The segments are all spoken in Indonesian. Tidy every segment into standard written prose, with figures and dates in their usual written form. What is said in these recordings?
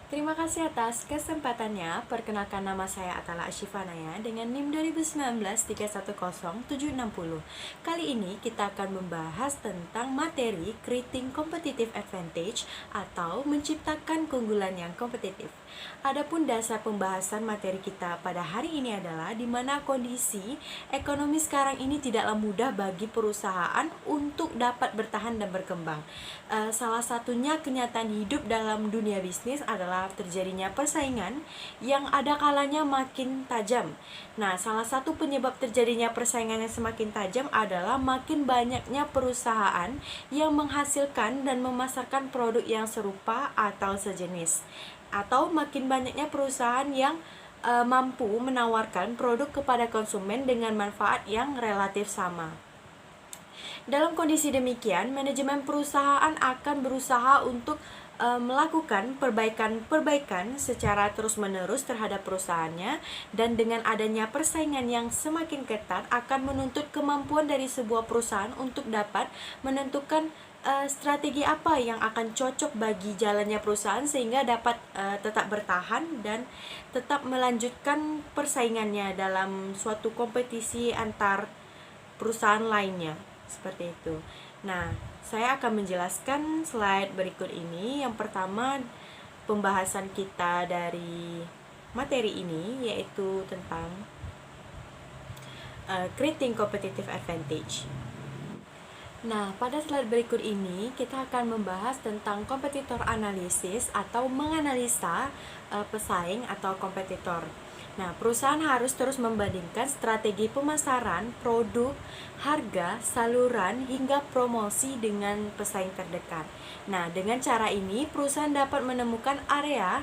Terima kasih atas kesempatannya. Perkenalkan, nama saya Atala Ashifanaya dengan NIM 2019 310760. Kali ini kita akan membahas tentang materi Creating Competitive Advantage atau menciptakan keunggulan yang kompetitif. Adapun dasar pembahasan materi kita pada hari ini adalah di mana kondisi ekonomi sekarang ini tidaklah mudah bagi perusahaan untuk dapat bertahan dan berkembang. Salah satunya kenyataan hidup dalam dunia bisnis adalah terjadinya persaingan yang ada kalanya makin tajam. Nah, salah satu penyebab terjadinya persaingan yang semakin tajam adalah makin banyaknya perusahaan yang menghasilkan dan memasarkan produk yang serupa atau sejenis, atau makin banyaknya perusahaan yang mampu menawarkan produk kepada konsumen dengan manfaat yang relatif sama. Dalam kondisi demikian, manajemen perusahaan akan berusaha untuk melakukan perbaikan-perbaikan secara terus-menerus terhadap perusahaannya, dan dengan adanya persaingan yang semakin ketat akan menuntut kemampuan dari sebuah perusahaan untuk dapat menentukan strategi apa yang akan cocok bagi jalannya perusahaan sehingga dapat tetap bertahan dan tetap melanjutkan persaingannya dalam suatu kompetisi antar perusahaan lainnya, seperti itu. Nah, saya akan menjelaskan slide berikut ini. Yang pertama, pembahasan kita dari materi ini yaitu tentang creating competitive advantage. Nah, pada slide berikut ini kita akan membahas tentang kompetitor analisis atau menganalisa pesaing atau kompetitor. Nah, perusahaan harus terus membandingkan strategi pemasaran, produk, harga, saluran, hingga promosi dengan pesaing terdekat. Nah, dengan cara ini perusahaan dapat menemukan area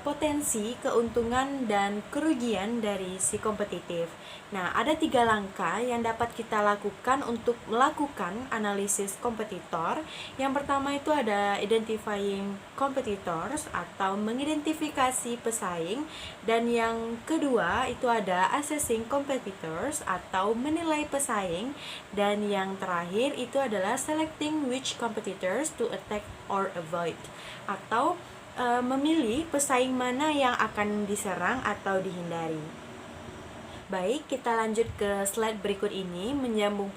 potensi, keuntungan, dan kerugian dari si kompetitif. Nah, ada 3 langkah yang dapat kita lakukan untuk melakukan analisis kompetitor. Yang pertama itu ada identifying competitors atau mengidentifikasi pesaing, dan yang kedua itu ada assessing competitors atau menilai pesaing, dan yang terakhir itu adalah selecting which competitors to attack or avoid atau memilih pesaing mana yang akan diserang atau dihindari. Baik, kita lanjut ke slide berikut ini, menyambung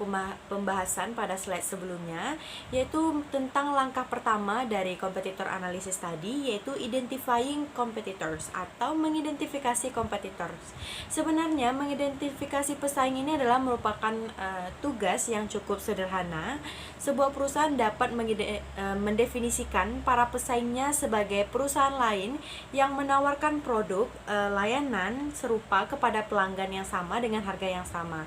pembahasan pada slide sebelumnya, yaitu tentang langkah pertama dari kompetitor analisis tadi, yaitu identifying competitors atau mengidentifikasi competitors. Sebenarnya mengidentifikasi pesaing ini adalah merupakan tugas yang cukup sederhana. Sebuah perusahaan dapat mendefinisikan para pesaingnya sebagai perusahaan lain yang menawarkan produk, layanan serupa kepada pelanggan yang sama dengan harga yang sama.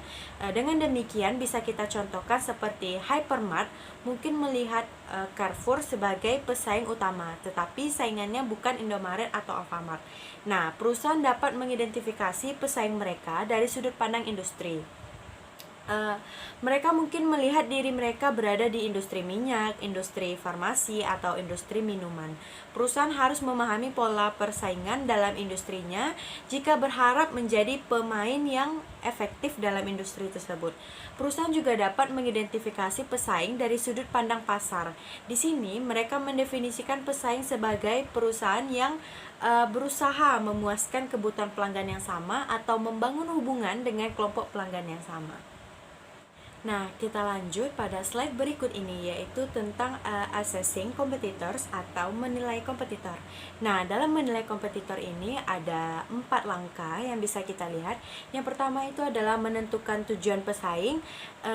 Dengan demikian bisa kita contohkan seperti Hypermart mungkin melihat Carrefour sebagai pesaing utama, tetapi saingannya bukan Indomaret atau Alfamart. Nah, perusahaan dapat mengidentifikasi pesaing mereka dari sudut pandang industri. Mereka mungkin melihat diri mereka berada di industri minyak, industri farmasi, atau industri minuman. Perusahaan harus memahami pola persaingan dalam industrinya jika berharap menjadi pemain yang efektif dalam industri tersebut. Perusahaan juga dapat mengidentifikasi pesaing dari sudut pandang pasar. Di sini mereka mendefinisikan pesaing sebagai perusahaan yang berusaha memuaskan kebutuhan pelanggan yang sama atau membangun hubungan dengan kelompok pelanggan yang sama. Nah, kita lanjut pada slide berikut ini, yaitu tentang assessing competitors atau menilai kompetitor. Nah, dalam menilai kompetitor ini ada 4 langkah yang bisa kita lihat. Yang pertama itu adalah menentukan tujuan pesaing,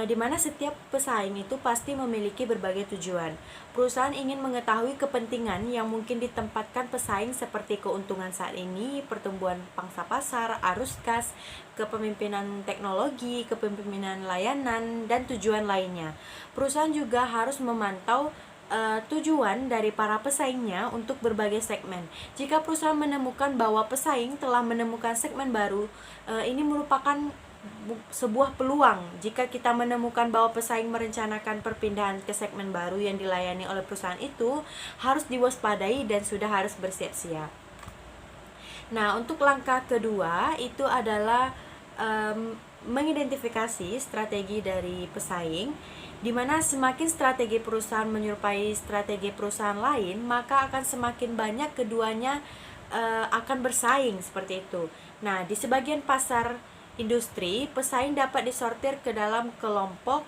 di mana setiap pesaing itu pasti memiliki berbagai tujuan. Perusahaan ingin mengetahui kepentingan yang mungkin ditempatkan pesaing seperti keuntungan saat ini, pertumbuhan pangsa pasar, arus kas, kepemimpinan teknologi, kepemimpinan layanan, dan tujuan lainnya. Perusahaan juga harus memantau tujuan dari para pesaingnya untuk berbagai segmen. Jika perusahaan menemukan bahwa pesaing telah menemukan segmen baru, ini merupakan sebuah peluang. Jika kita menemukan bahwa pesaing merencanakan perpindahan ke segmen baru yang dilayani oleh perusahaan itu, harus diwaspadai dan sudah harus bersiap-siap. Nah, untuk langkah kedua itu adalah mengidentifikasi strategi dari pesaing, di mana semakin strategi perusahaan menyerupai strategi perusahaan lain, maka akan semakin banyak keduanya akan bersaing seperti itu. Nah, di sebagian pasar industri, pesaing dapat disortir ke dalam kelompok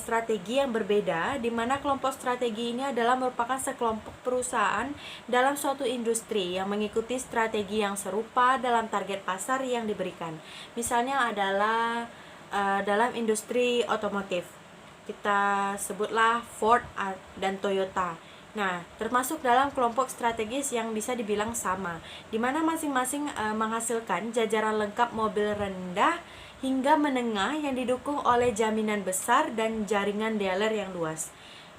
strategi yang berbeda, di mana kelompok strategi ini adalah merupakan sekelompok perusahaan dalam suatu industri yang mengikuti strategi yang serupa dalam target pasar yang diberikan. Misalnya adalah dalam industri otomotif, kita sebutlah Ford dan Toyota. Nah, termasuk dalam kelompok strategis yang bisa dibilang sama, di mana masing-masing menghasilkan jajaran lengkap mobil rendah hingga menengah yang didukung oleh jaminan besar dan jaringan dealer yang luas.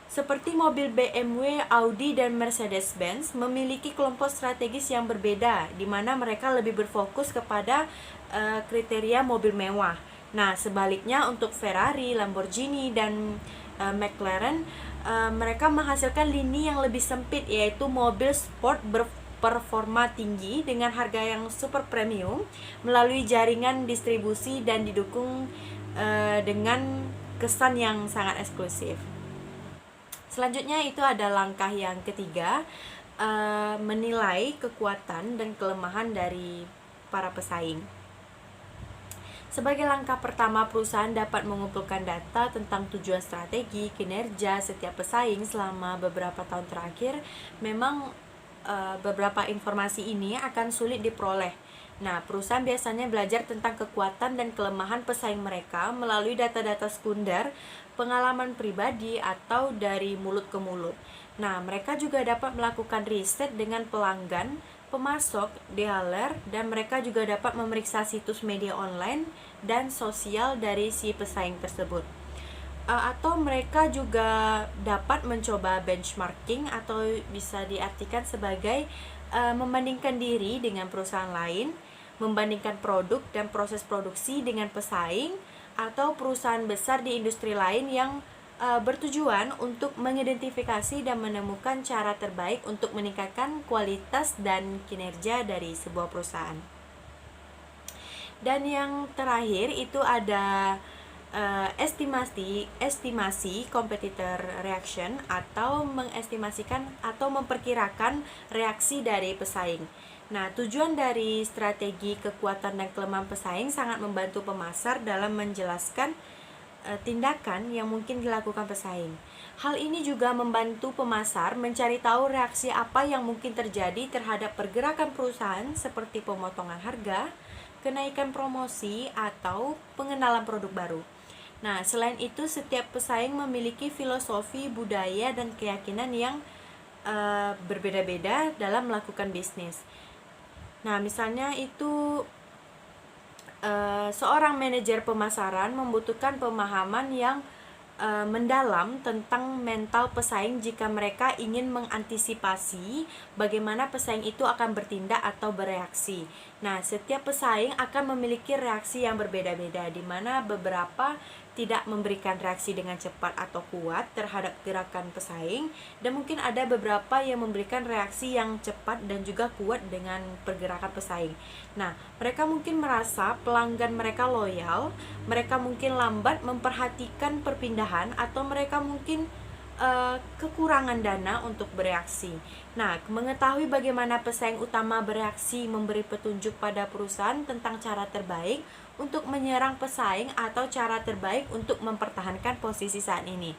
Seperti mobil BMW, Audi, dan Mercedes-Benz memiliki kelompok strategis yang berbeda, di mana mereka lebih berfokus kepada kriteria mobil mewah. Nah, sebaliknya untuk Ferrari, Lamborghini, dan McLaren, mereka menghasilkan lini yang lebih sempit, yaitu mobil sport performa tinggi dengan harga yang super premium melalui jaringan distribusi dan didukung dengan kesan yang sangat eksklusif. Selanjutnya itu ada langkah yang ketiga, menilai kekuatan dan kelemahan dari para pesaing. Sebagai langkah pertama, perusahaan dapat mengumpulkan data tentang tujuan strategi, kinerja setiap pesaing selama beberapa tahun terakhir. Memang beberapa informasi ini akan sulit diperoleh. Nah, perusahaan biasanya belajar tentang kekuatan dan kelemahan pesaing mereka melalui data-data sekunder, pengalaman pribadi, atau dari mulut ke mulut. Nah, mereka juga dapat melakukan riset dengan pelanggan, pemasok, dealer, dan mereka juga dapat memeriksa situs media online dan sosial dari si pesaing tersebut. Atau mereka juga dapat mencoba benchmarking, atau bisa diartikan sebagai membandingkan diri dengan perusahaan lain, membandingkan produk dan proses produksi dengan pesaing atau perusahaan besar di industri lain yang bertujuan untuk mengidentifikasi dan menemukan cara terbaik untuk meningkatkan kualitas dan kinerja dari sebuah perusahaan. Dan yang terakhir itu ada estimasi competitor reaction, atau mengestimasikan atau memperkirakan reaksi dari pesaing. Nah, tujuan dari strategi kekuatan dan kelemahan pesaing sangat membantu pemasar dalam menjelaskan tindakan yang mungkin dilakukan pesaing. Hal ini juga membantu pemasar mencari tahu reaksi apa yang mungkin terjadi terhadap pergerakan perusahaan seperti pemotongan harga, kenaikan promosi, atau pengenalan produk baru. Nah, selain itu, setiap pesaing memiliki filosofi, budaya, dan keyakinan yang berbeda-beda dalam melakukan bisnis. Nah, misalnya itu seorang manajer pemasaran membutuhkan pemahaman yang mendalam tentang mental pesaing jika mereka ingin mengantisipasi bagaimana pesaing itu akan bertindak atau bereaksi. Nah, setiap pesaing akan memiliki reaksi yang berbeda-beda, di mana beberapa tidak memberikan reaksi dengan cepat atau kuat terhadap gerakan pesaing, dan mungkin ada beberapa yang memberikan reaksi yang cepat dan juga kuat dengan pergerakan pesaing. Nah, mereka mungkin merasa pelanggan mereka loyal, mereka mungkin lambat memperhatikan perpindahan, atau mereka mungkin kekurangan dana untuk bereaksi. Nah, mengetahui bagaimana pesaing utama bereaksi memberi petunjuk pada perusahaan tentang cara terbaik untuk menyerang pesaing atau cara terbaik untuk mempertahankan posisi saat ini.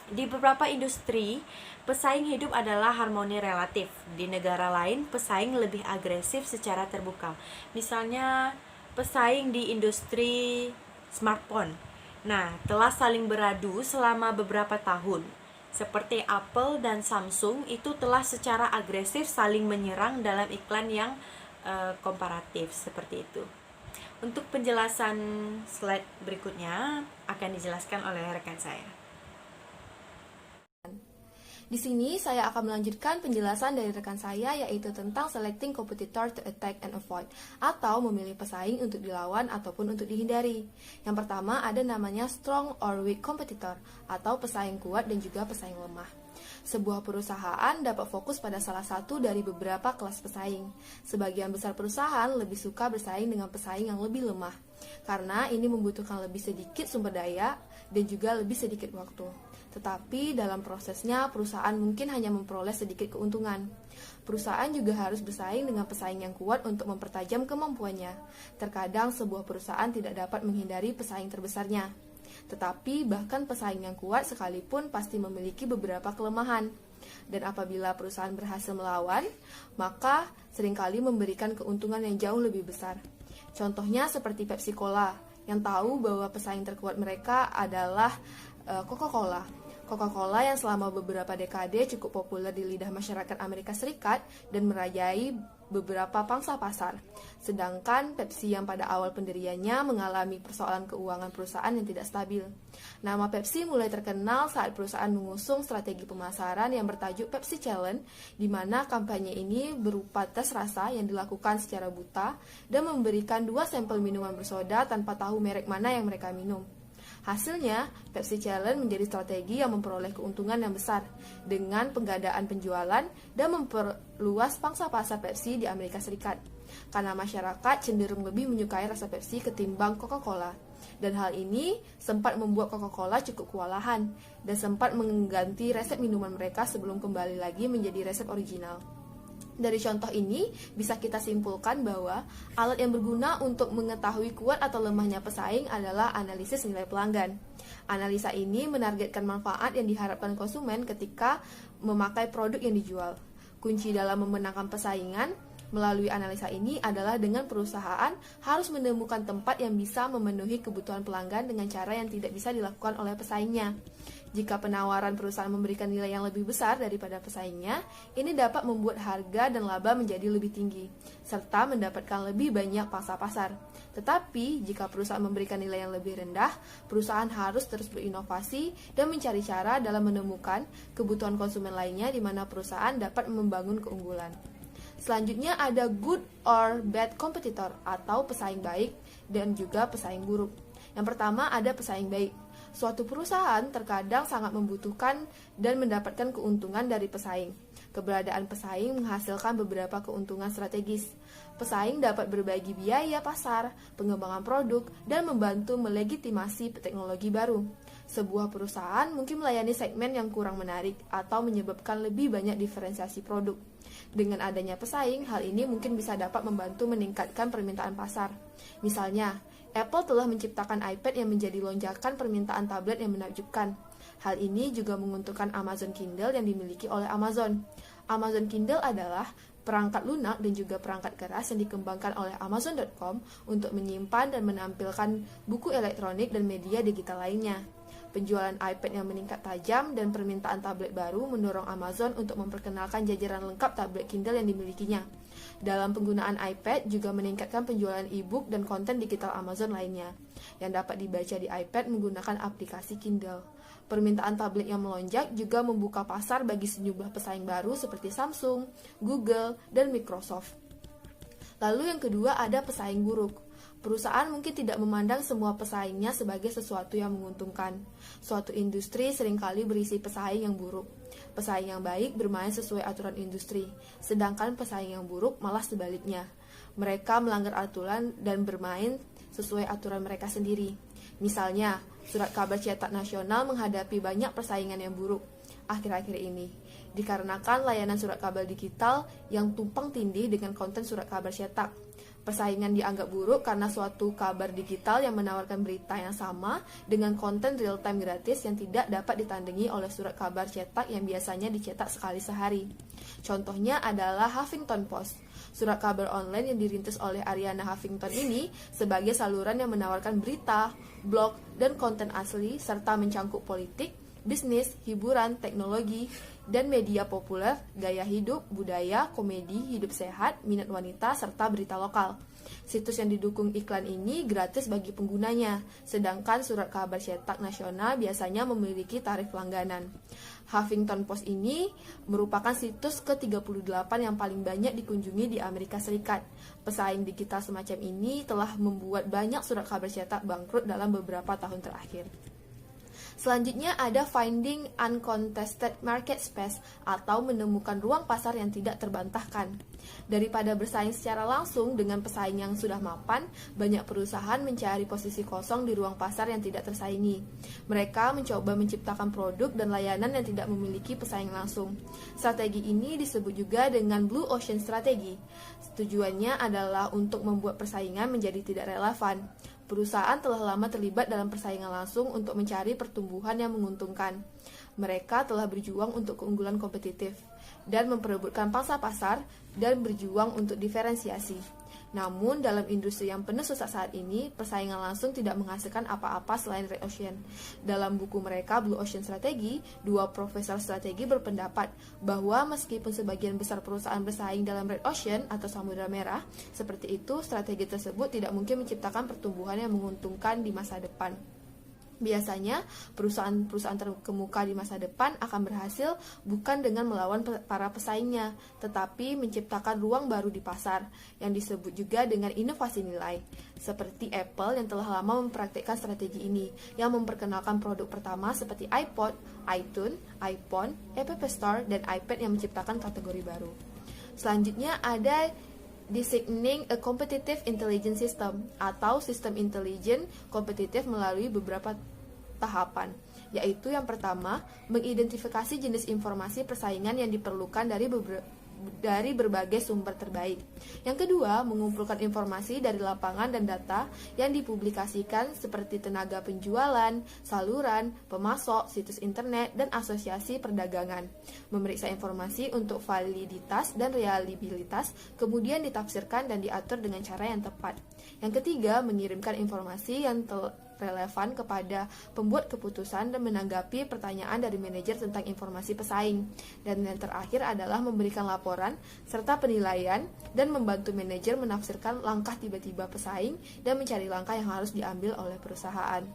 Di beberapa industri, pesaing hidup adalah harmoni relatif. Di negara lain, pesaing lebih agresif secara terbuka. Misalnya, pesaing di industri smartphone. Nah, telah saling beradu selama beberapa tahun. Seperti Apple dan Samsung itu telah secara agresif saling menyerang dalam iklan yang komparatif seperti itu. Untuk penjelasan slide berikutnya akan dijelaskan oleh rekan saya. Di sini saya akan melanjutkan penjelasan dari rekan saya, yaitu tentang selecting competitor to attack and avoid, atau memilih pesaing untuk dilawan ataupun untuk dihindari. Yang pertama ada namanya strong or weak competitor, atau pesaing kuat dan juga pesaing lemah. Sebuah perusahaan dapat fokus pada salah satu dari beberapa kelas pesaing. Sebagian besar perusahaan lebih suka bersaing dengan pesaing yang lebih lemah, karena ini membutuhkan lebih sedikit sumber daya dan juga lebih sedikit waktu. Tetapi dalam prosesnya, perusahaan mungkin hanya memperoleh sedikit keuntungan. Perusahaan juga harus bersaing dengan pesaing yang kuat untuk mempertajam kemampuannya. Terkadang sebuah perusahaan tidak dapat menghindari pesaing terbesarnya. Tetapi bahkan pesaing yang kuat sekalipun pasti memiliki beberapa kelemahan. Dan apabila perusahaan berhasil melawan, maka seringkali memberikan keuntungan yang jauh lebih besar. Contohnya seperti Pepsi Cola, yang tahu bahwa pesaing terkuat mereka adalah Coca-Cola. Coca-Cola yang selama beberapa dekade cukup populer di lidah masyarakat Amerika Serikat dan merajai beberapa pangsa pasar. Sedangkan Pepsi yang pada awal pendiriannya mengalami persoalan keuangan perusahaan yang tidak stabil. Nama Pepsi mulai terkenal saat perusahaan mengusung strategi pemasaran yang bertajuk Pepsi Challenge, di mana kampanye ini berupa tes rasa yang dilakukan secara buta dan memberikan 2 sampel minuman bersoda tanpa tahu merek mana yang mereka minum. Hasilnya, Pepsi Challenge menjadi strategi yang memperoleh keuntungan yang besar dengan penggandaan penjualan dan memperluas pangsa pasar Pepsi di Amerika Serikat. Karena masyarakat cenderung lebih menyukai rasa Pepsi ketimbang Coca-Cola. Dan hal ini sempat membuat Coca-Cola cukup kewalahan dan sempat mengganti resep minuman mereka sebelum kembali lagi menjadi resep original. Dari contoh ini, bisa kita simpulkan bahwa alat yang berguna untuk mengetahui kuat atau lemahnya pesaing adalah analisis nilai pelanggan. Analisa ini menargetkan manfaat yang diharapkan konsumen ketika memakai produk yang dijual. Kunci dalam memenangkan persaingan melalui analisa ini adalah dengan perusahaan harus menemukan tempat yang bisa memenuhi kebutuhan pelanggan dengan cara yang tidak bisa dilakukan oleh pesaingnya. Jika penawaran perusahaan memberikan nilai yang lebih besar daripada pesaingnya, ini dapat membuat harga dan laba menjadi lebih tinggi, serta mendapatkan lebih banyak pangsa pasar. Tetapi, jika perusahaan memberikan nilai yang lebih rendah, perusahaan harus terus berinovasi dan mencari cara dalam menemukan kebutuhan konsumen lainnya di mana perusahaan dapat membangun keunggulan. Selanjutnya ada good or bad competitor atau pesaing baik dan juga pesaing buruk. Yang pertama ada pesaing baik. Suatu perusahaan terkadang sangat membutuhkan dan mendapatkan keuntungan dari pesaing. Keberadaan pesaing menghasilkan beberapa keuntungan strategis. Pesaing dapat berbagi biaya pasar, pengembangan produk, dan membantu melegitimasi teknologi baru. Sebuah perusahaan mungkin melayani segmen yang kurang menarik atau menyebabkan lebih banyak diferensiasi produk. Dengan adanya pesaing, hal ini mungkin bisa dapat membantu meningkatkan permintaan pasar. Misalnya, Apple telah menciptakan iPad yang menjadi lonjakan permintaan tablet yang menakjubkan. Hal ini juga menguntungkan Amazon Kindle yang dimiliki oleh Amazon. Amazon Kindle adalah perangkat lunak dan juga perangkat keras yang dikembangkan oleh Amazon.com untuk menyimpan dan menampilkan buku elektronik dan media digital lainnya. Penjualan iPad yang meningkat tajam dan permintaan tablet baru mendorong Amazon untuk memperkenalkan jajaran lengkap tablet Kindle yang dimilikinya. Dalam penggunaan iPad juga meningkatkan penjualan e-book dan konten digital Amazon lainnya yang dapat dibaca di iPad menggunakan aplikasi Kindle. Permintaan tablet yang melonjak juga membuka pasar bagi sejumlah pesaing baru seperti Samsung, Google, dan Microsoft. Lalu yang kedua ada pesaing buruk. Perusahaan mungkin tidak memandang semua pesaingnya sebagai sesuatu yang menguntungkan. Suatu industri seringkali berisi pesaing yang buruk. Pesaing yang baik bermain sesuai aturan industri, sedangkan pesaing yang buruk malah sebaliknya. Mereka melanggar aturan dan bermain sesuai aturan mereka sendiri. Misalnya, surat kabar cetak nasional menghadapi banyak persaingan yang buruk akhir-akhir ini, dikarenakan layanan surat kabar digital yang tumpang tindih dengan konten surat kabar cetak. Persaingan dianggap buruk karena suatu kabar digital yang menawarkan berita yang sama dengan konten real-time gratis yang tidak dapat ditandingi oleh surat kabar cetak yang biasanya dicetak sekali sehari. Contohnya adalah Huffington Post. Surat kabar online yang dirintis oleh Arianna Huffington ini sebagai saluran yang menawarkan berita, blog, dan konten asli serta mencangkup politik, bisnis, hiburan, teknologi, dan media populer, gaya hidup, budaya, komedi, hidup sehat, minat wanita, serta berita lokal. Situs yang didukung iklan ini gratis bagi penggunanya, sedangkan surat kabar cetak nasional biasanya memiliki tarif langganan. Huffington Post ini merupakan situs ke-38 yang paling banyak dikunjungi di Amerika Serikat. Pesaing digital semacam ini telah membuat banyak surat kabar cetak bangkrut dalam beberapa tahun terakhir. Selanjutnya ada finding uncontested market space atau menemukan ruang pasar yang tidak terbantahkan. Daripada bersaing secara langsung dengan pesaing yang sudah mapan, banyak perusahaan mencari posisi kosong di ruang pasar yang tidak tersaingi. Mereka mencoba menciptakan produk dan layanan yang tidak memiliki pesaing langsung. Strategi ini disebut juga dengan Blue Ocean Strategy. Tujuannya adalah untuk membuat persaingan menjadi tidak relevan. Perusahaan telah lama terlibat dalam persaingan langsung untuk mencari pertumbuhan yang menguntungkan. Mereka telah berjuang untuk keunggulan kompetitif dan memperebutkan pangsa pasar dan berjuang untuk diferensiasi. Namun, dalam industri yang penuh susah saat ini, persaingan langsung tidak menghasilkan apa-apa selain Red Ocean. Dalam buku mereka, Blue Ocean Strategy, dua profesor strategi berpendapat bahwa meskipun sebagian besar perusahaan bersaing dalam Red Ocean atau Samudra Merah, seperti itu, strategi tersebut tidak mungkin menciptakan pertumbuhan yang menguntungkan di masa depan. Biasanya, perusahaan-perusahaan terkemuka di masa depan akan berhasil bukan dengan melawan para pesaingnya, tetapi menciptakan ruang baru di pasar, yang disebut juga dengan inovasi nilai. Seperti Apple yang telah lama mempraktikkan strategi ini, yang memperkenalkan produk pertama seperti iPod, iTunes, iPhone, App Store, dan iPad yang menciptakan kategori baru. Selanjutnya ada Designing a Competitive Intelligence System atau sistem intelijen kompetitif melalui beberapa tahapan, yaitu yang pertama, mengidentifikasi jenis informasi persaingan yang diperlukan dari berbagai sumber terbaik. Yang kedua, mengumpulkan informasi dari lapangan dan data yang dipublikasikan seperti tenaga penjualan, saluran, pemasok, situs internet, dan asosiasi perdagangan. Memeriksa informasi untuk validitas dan reliabilitas, kemudian ditafsirkan dan diatur dengan cara yang tepat. Yang ketiga, mengirimkan informasi yang relevan kepada pembuat keputusan dan menanggapi pertanyaan dari manajer tentang informasi pesaing. Dan yang terakhir adalah memberikan laporan serta penilaian dan membantu manajer menafsirkan langkah tiba-tiba pesaing dan mencari langkah yang harus diambil oleh perusahaan.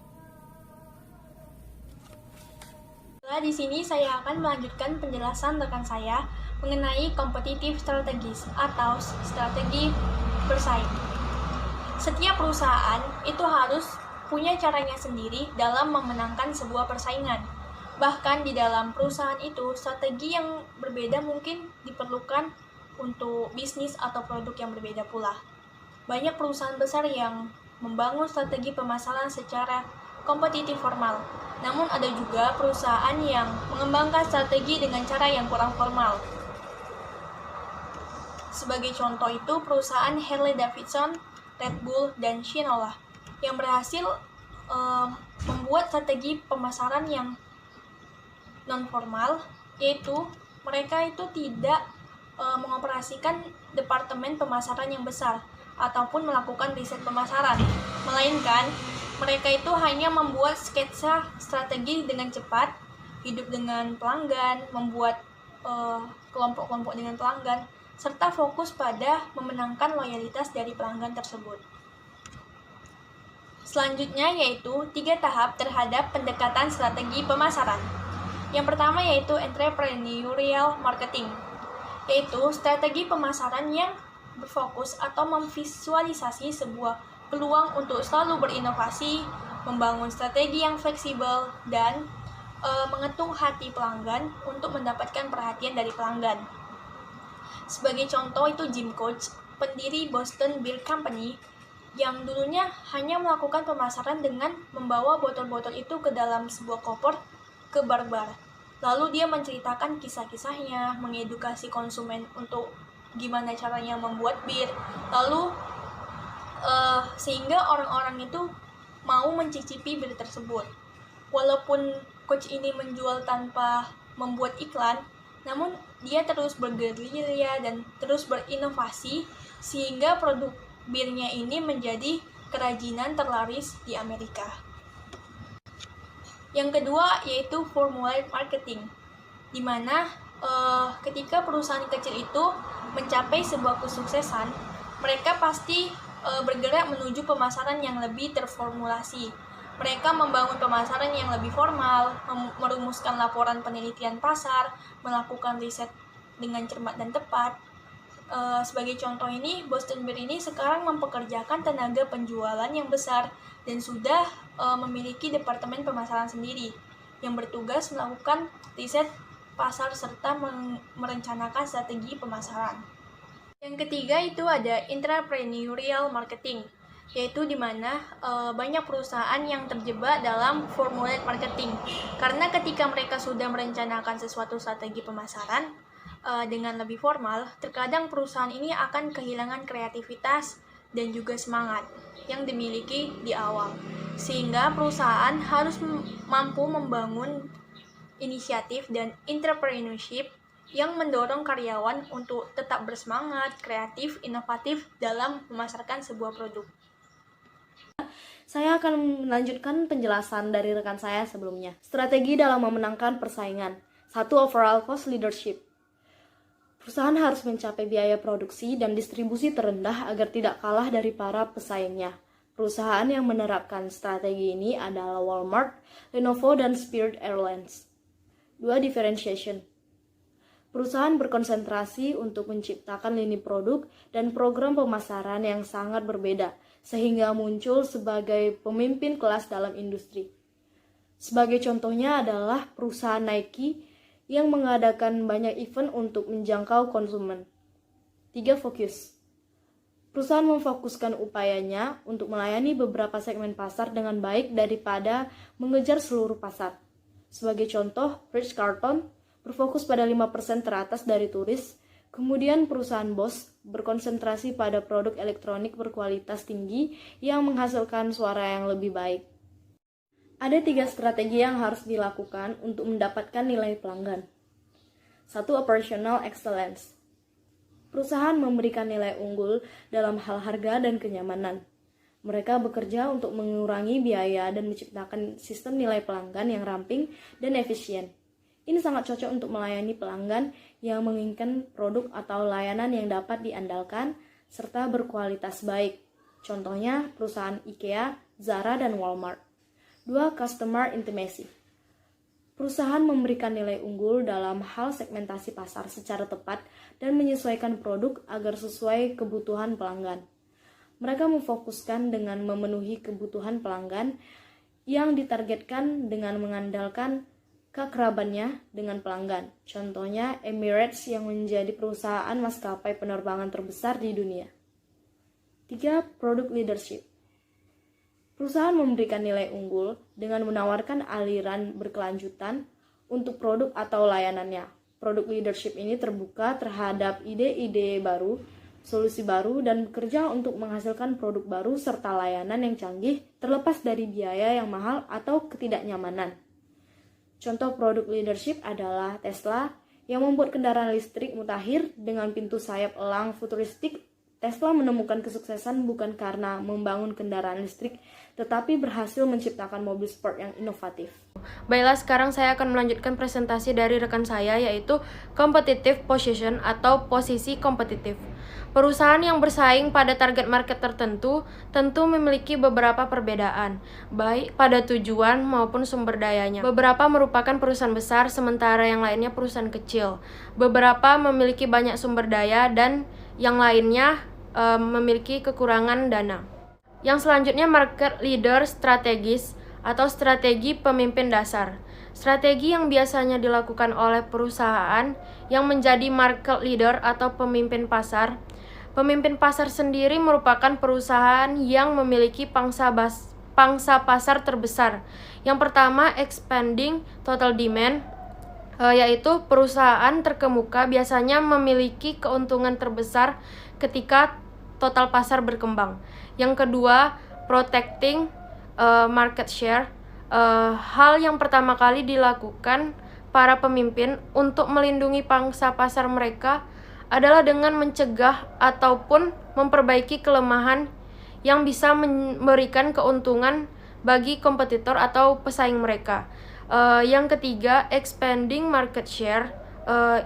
Di sini saya akan melanjutkan penjelasan rekan saya mengenai competitive strategies atau strategi bersaing. Setiap perusahaan itu harus punya caranya sendiri dalam memenangkan sebuah persaingan. Bahkan di dalam perusahaan itu, strategi yang berbeda mungkin diperlukan untuk bisnis atau produk yang berbeda pula. Banyak perusahaan besar yang membangun strategi pemasaran secara kompetitif formal. Namun ada juga perusahaan yang mengembangkan strategi dengan cara yang kurang formal. Sebagai contoh itu perusahaan Harley Davidson, Red Bull, dan Shinola yang berhasil membuat strategi pemasaran yang non-formal, yaitu mereka itu tidak mengoperasikan departemen pemasaran yang besar ataupun melakukan riset pemasaran, melainkan mereka itu hanya membuat sketsa strategi dengan cepat, hidup dengan pelanggan, membuat kelompok-kelompok dengan pelanggan, serta fokus pada memenangkan loyalitas dari pelanggan tersebut. Selanjutnya yaitu 3 tahap terhadap pendekatan strategi pemasaran. Yang pertama yaitu entrepreneurial marketing, yaitu strategi pemasaran yang berfokus atau memvisualisasi sebuah peluang untuk selalu berinovasi, membangun strategi yang fleksibel, dan mengetuk hati pelanggan untuk mendapatkan perhatian dari pelanggan. Sebagai contoh itu Jim Koch, pendiri Boston Beer Company, yang dulunya hanya melakukan pemasaran dengan membawa botol-botol itu ke dalam sebuah koper ke bar-bar. Lalu dia menceritakan kisah-kisahnya, mengedukasi konsumen untuk gimana caranya membuat bir. Lalu sehingga orang-orang itu mau mencicipi bir tersebut. Walaupun coach ini menjual tanpa membuat iklan, namun dia terus bergerilya dan terus berinovasi sehingga produk birnya ini menjadi kerajinan terlaris di Amerika. Yang kedua yaitu formulaic marketing, di mana ketika perusahaan kecil itu mencapai sebuah kesuksesan, mereka pasti bergerak menuju pemasaran yang lebih terformulasi. Mereka membangun pemasaran yang lebih formal, merumuskan laporan penelitian pasar, melakukan riset dengan cermat dan tepat. Sebagai contoh ini, Boston Beer ini sekarang mempekerjakan tenaga penjualan yang besar dan sudah memiliki departemen pemasaran sendiri. yang bertugas melakukan riset pasar serta merencanakan strategi pemasaran. Yang ketiga itu ada intrapreneurial marketing, yaitu di mana banyak perusahaan yang terjebak dalam formulaic marketing. Karena ketika mereka sudah merencanakan sesuatu strategi pemasaran dengan lebih formal, terkadang perusahaan ini akan kehilangan kreativitas dan juga semangat yang dimiliki di awal. Sehingga perusahaan harus mampu membangun inisiatif dan entrepreneurship yang mendorong karyawan untuk tetap bersemangat, kreatif, inovatif dalam memasarkan sebuah produk. Saya akan melanjutkan penjelasan dari rekan saya sebelumnya. Strategi dalam memenangkan persaingan. 1. Overall cost leadership. Perusahaan harus mencapai biaya produksi dan distribusi terendah agar tidak kalah dari para pesaingnya. Perusahaan yang menerapkan strategi ini adalah Walmart, Lenovo, dan Spirit Airlines. 2. Differentiation. Perusahaan berkonsentrasi untuk menciptakan lini produk dan program pemasaran yang sangat berbeda, sehingga muncul sebagai pemimpin kelas dalam industri. Sebagai contohnya adalah perusahaan Nike yang mengadakan banyak event untuk menjangkau konsumen. 3. Fokus. Perusahaan memfokuskan upayanya untuk melayani beberapa segmen pasar dengan baik daripada mengejar seluruh pasar. Sebagai contoh, Ritz-Carlton berfokus pada 5% teratas dari turis, kemudian perusahaan Bosch berkonsentrasi pada produk elektronik berkualitas tinggi yang menghasilkan suara yang lebih baik. Ada 3 strategi yang harus dilakukan untuk mendapatkan nilai pelanggan. 1. Operational excellence. Perusahaan memberikan nilai unggul dalam hal harga dan kenyamanan. Mereka bekerja untuk mengurangi biaya dan menciptakan sistem nilai pelanggan yang ramping dan efisien. Ini sangat cocok untuk melayani pelanggan yang menginginkan produk atau layanan yang dapat diandalkan serta berkualitas baik. Contohnya perusahaan IKEA, Zara, dan Walmart. 2. Customer intimacy. Perusahaan memberikan nilai unggul dalam hal segmentasi pasar secara tepat dan menyesuaikan produk agar sesuai kebutuhan pelanggan. Mereka memfokuskan dengan memenuhi kebutuhan pelanggan yang ditargetkan dengan mengandalkan keakrabannya dengan pelanggan. Contohnya Emirates yang menjadi perusahaan maskapai penerbangan terbesar di dunia. 3. Product leadership. Perusahaan memberikan nilai unggul dengan menawarkan aliran berkelanjutan untuk produk atau layanannya. Product leadership ini terbuka terhadap ide-ide baru, solusi baru, dan bekerja untuk menghasilkan produk baru serta layanan yang canggih terlepas dari biaya yang mahal atau ketidaknyamanan. Contoh produk leadership adalah Tesla yang membuat kendaraan listrik mutakhir dengan pintu sayap elang futuristik. Tesla menemukan kesuksesan bukan karena membangun kendaraan listrik, tetapi berhasil menciptakan mobil sport yang inovatif. Baiklah, sekarang saya akan melanjutkan presentasi dari rekan saya, yaitu competitive position atau posisi kompetitif. Perusahaan yang bersaing pada target market tertentu tentu memiliki beberapa perbedaan, baik pada tujuan maupun sumber dayanya. Beberapa merupakan perusahaan besar, sementara yang lainnya perusahaan kecil. Beberapa memiliki banyak sumber daya dan yang lainnya memiliki kekurangan dana. Yang selanjutnya, market leader strategis atau strategi pemimpin dasar. Strategi yang biasanya dilakukan oleh perusahaan yang menjadi market leader atau pemimpin pasar. Pemimpin pasar sendiri merupakan perusahaan yang memiliki pangsa pasar terbesar. Yang pertama, expanding total demand, yaitu perusahaan terkemuka biasanya memiliki keuntungan terbesar ketika total pasar berkembang. Yang kedua, protecting market share. Hal yang pertama kali dilakukan para pemimpin untuk melindungi pangsa pasar mereka adalah dengan mencegah ataupun memperbaiki kelemahan yang bisa memberikan keuntungan bagi kompetitor atau pesaing mereka. Yang ketiga, expanding market share.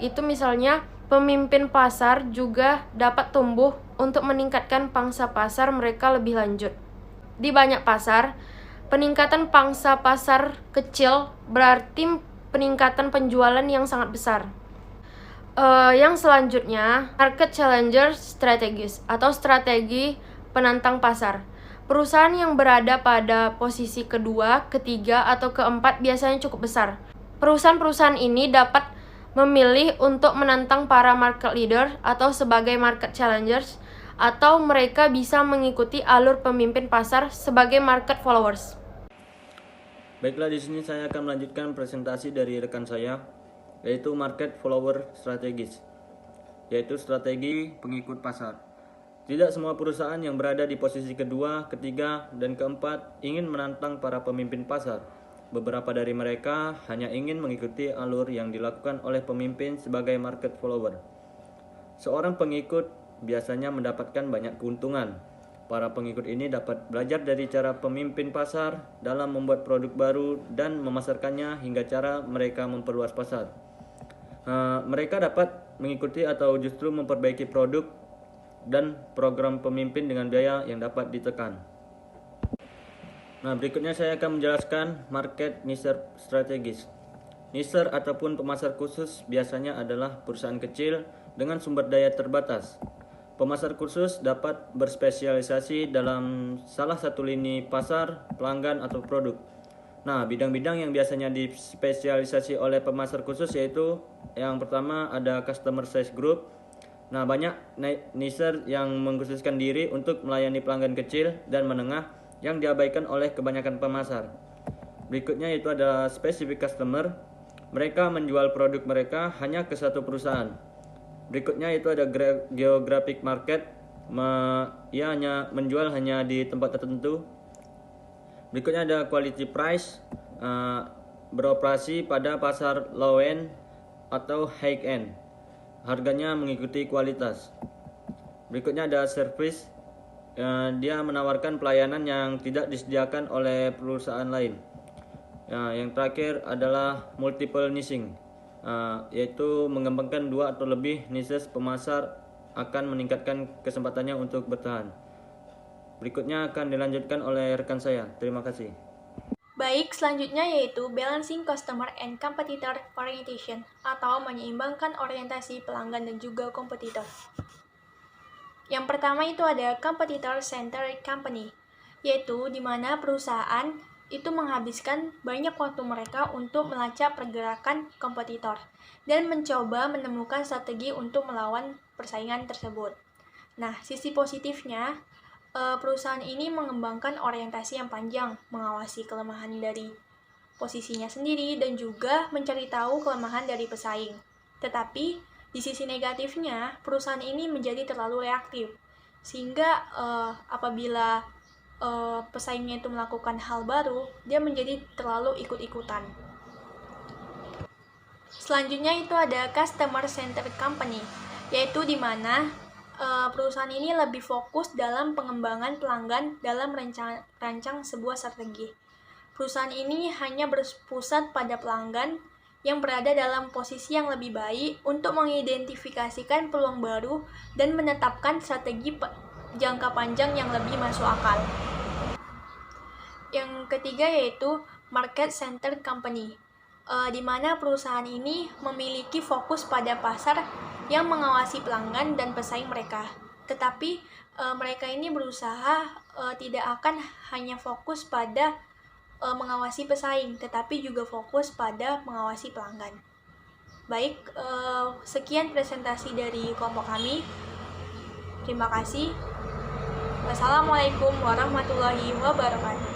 Itu misalnya pemimpin pasar juga dapat tumbuh untuk meningkatkan pangsa pasar mereka lebih lanjut. Di banyak pasar, peningkatan pangsa pasar kecil berarti peningkatan penjualan yang sangat besar. Yang selanjutnya, market challenger strategies atau strategi penantang pasar. Perusahaan yang berada pada posisi kedua, ketiga, atau keempat biasanya cukup besar. Perusahaan-perusahaan ini dapat memilih untuk menantang para market leader atau sebagai market challengers, atau mereka bisa mengikuti alur pemimpin pasar sebagai market followers. Baiklah, di sini saya akan melanjutkan presentasi dari rekan saya, yaitu market follower strategis, yaitu strategi pengikut pasar. Tidak semua perusahaan yang berada di posisi kedua, ketiga, dan keempat ingin menantang para pemimpin pasar. Beberapa dari mereka hanya ingin mengikuti alur yang dilakukan oleh pemimpin sebagai market follower. Seorang pengikut biasanya mendapatkan banyak keuntungan. Para pengikut ini dapat belajar dari cara pemimpin pasar dalam membuat produk baru dan memasarkannya hingga cara mereka memperluas pasar. Mereka dapat mengikuti atau justru memperbaiki produk dan program pemimpin dengan biaya yang dapat ditekan. Nah, berikutnya saya akan menjelaskan market niche strategis. Niche ataupun pemasar khusus biasanya adalah perusahaan kecil dengan sumber daya terbatas. Pemasar khusus dapat berspesialisasi dalam salah satu lini pasar, pelanggan, atau produk. Nah, bidang-bidang yang biasanya dispesialisasi oleh pemasar khusus yaitu yang pertama ada customer size group. Nah, banyak niche yang mengkhususkan diri untuk melayani pelanggan kecil dan menengah yang diabaikan oleh kebanyakan pemasar. Berikutnya itu ada specific customer. Mereka menjual produk mereka hanya ke satu perusahaan. Berikutnya itu ada geographic market. Ia hanya menjual hanya di tempat tertentu. Berikutnya ada quality price. Beroperasi pada pasar low end atau high end. Harganya mengikuti kualitas. Berikutnya ada service. Dia menawarkan pelayanan yang tidak disediakan oleh perusahaan lain. Yang terakhir adalah multiple niching, yaitu mengembangkan dua atau lebih niches pemasar akan meningkatkan kesempatannya untuk bertahan. Berikutnya akan dilanjutkan oleh rekan saya. Terima kasih. Baik, selanjutnya yaitu balancing customer and competitor orientation atau menyeimbangkan orientasi pelanggan dan juga kompetitor. Yang pertama itu ada competitor centered company, yaitu di mana perusahaan itu menghabiskan banyak waktu mereka untuk melacak pergerakan kompetitor dan mencoba menemukan strategi untuk melawan persaingan tersebut. Nah, sisi positifnya, perusahaan ini mengembangkan orientasi yang panjang, mengawasi kelemahan dari posisinya sendiri dan juga mencari tahu kelemahan dari pesaing. Tetapi di sisi negatifnya, perusahaan ini menjadi terlalu reaktif, sehingga apabila pesaingnya itu melakukan hal baru, dia menjadi terlalu ikut-ikutan. Selanjutnya itu ada customer centered company, yaitu di mana perusahaan ini lebih fokus dalam pengembangan pelanggan dalam rancang sebuah strategi. Perusahaan ini hanya berpusat pada pelanggan yang berada dalam posisi yang lebih baik untuk mengidentifikasikan peluang baru dan menetapkan strategi jangka panjang yang lebih masuk akal. Yang ketiga yaitu market centered company, di mana perusahaan ini memiliki fokus pada pasar yang mengawasi pelanggan dan pesaing mereka. Tetapi mereka ini berusaha tidak akan hanya fokus pada mengawasi pesaing, tetapi juga fokus pada mengawasi pelanggan. Baik, sekian presentasi dari kelompok kami. Terima kasih. Wassalamualaikum warahmatullahi wabarakatuh.